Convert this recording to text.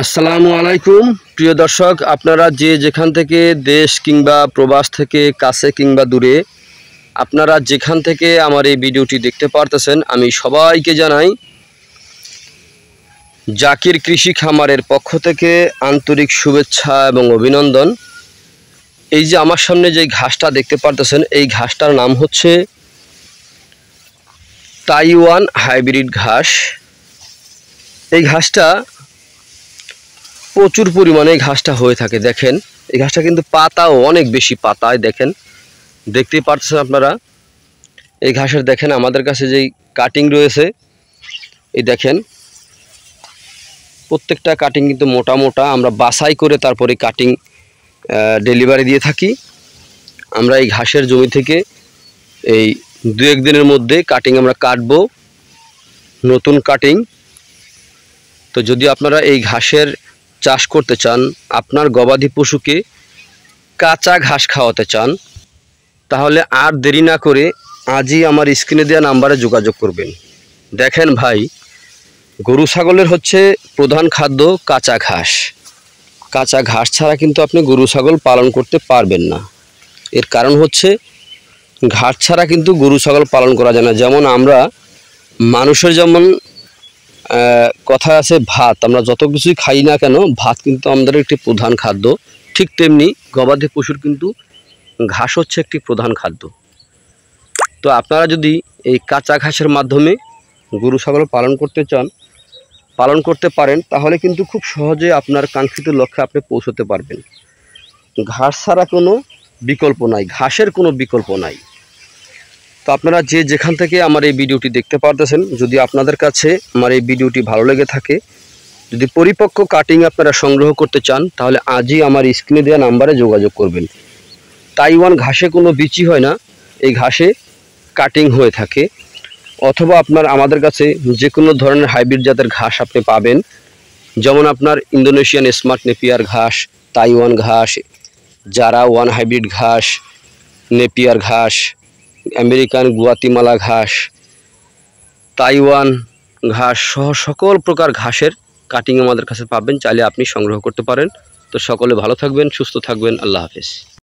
আসসালামু আলাইকুম প্রিয় দর্শক, আপনারা যে যেখান থেকে দেশ কিংবা প্রবাস থেকে কাছে কিংবা দূরে আপনারা যেখান থেকে আমার এই ভিডিওটি দেখতে পারতেছেন, আমি সবাইকে জানাই জাকির কৃষি খামারের পক্ষ থেকে আন্তরিক শুভেচ্ছা এবং অভিনন্দন। এই যে আমার সামনে যে ঘাসটা দেখতে পারতেছেন, এই ঘাসটার নাম হচ্ছে তাইওয়ান হাইব্রিড ঘাস। এই ঘাসটা প্রচুর পরিমাণে ঘাসটা হয়ে থাকে। দেখেন এই ঘাসটা কিন্তু পাতাও অনেক বেশি পাতায়, দেখেন দেখতেই পাচ্ছেন আপনারা। এই ঘাসের দেখেন আমাদের কাছে যেই কাটিং রয়েছে, এই দেখেন প্রত্যেকটা কাটিং কিন্তু মোটা মোটা, আমরা বাছাই করে তারপরে কাটিং ডেলিভারি দিয়ে থাকি। আমরা এই ঘাসের জমি থেকে এই 2-1 দিনের মধ্যে কাটিং আমরা কাটবো, নতুন কাটিং। তো যদি আপনারা এই ঘাসের চাষ করতে চান, আপনার গবাদি পশুকে কাঁচা ঘাস খাওয়াতে চান, তাহলে আর দেরি না করে আজই আমার স্ক্রিনে দেওয়া নাম্বারে যোগাযোগ করবেন। দেখেন ভাই, গরু ছাগলের হচ্ছে প্রধান খাদ্য কাঁচা ঘাস। কাঁচা ঘাস ছাড়া কিন্তু আপনি গরু ছাগল পালন করতে পারবেন না। এর কারণ হচ্ছে ঘাস ছাড়া কিন্তু গরু ছাগল পালন করা যায় না। যেমন আমরা মানুষের যেমন কথা আছে ভাত, আমরা যত কিছুই খাই না কেন, ভাত কিন্তু আমাদের একটি প্রধান খাদ্য, ঠিক তেমনি গবাদি পশুর কিন্তু ঘাস হচ্ছে একটি প্রধান খাদ্য। তো আপনারা যদি এই কাঁচা ঘাসের মাধ্যমে গরু ছাগল পালন করতে চান, পালন করতে পারেন, তাহলে কিন্তু খুব সহজে আপনার কাঙ্ক্ষিত লক্ষ্যে আপনি পৌঁছতে পারবেন। ঘাস ছাড়া কোনো বিকল্প নাই, ঘাসের কোনো বিকল্প নাই। তো আপনারা যে যেখান থেকে আমার এই ভিডিওটি দেখতে পারতেছেন, যদি আপনাদের কাছে আমার এই ভিডিওটি ভালো লেগে থাকে, যদি পরিপক্ক কাটিং আপনারা সংগ্রহ করতে চান, তাহলে আজই আমার স্ক্রিনে দেওয়া নাম্বারে যোগাযোগ করবেন। তাইওয়ান ঘাসে কোনো বিচি হয় না, এই ঘাসে কাটিং হয়ে থাকে। অথবা আপনার আমাদের কাছে যে কোনো ধরনের হাইব্রিড জাতের ঘাস আপনি পাবেন, যেমন আপনার ইন্দোনেশিয়ান স্মার্ট নেপিয়ার ঘাস, তাইওয়ান ঘাস, জারা ওয়ান হাইব্রিড ঘাস, নেপিয়ার ঘাস, আমেরিকান গুয়াতিমালা ঘাস, তাইওয়ান ঘাস সহ সকল প্রকার ঘাসের কাটিং আমাদের কাছে পাবেন, চাইলে আপনি সংগ্রহ করতে পারেন। তো সকলে ভালো থাকবেন, সুস্থ থাকবেন, আল্লাহ হাফেজ।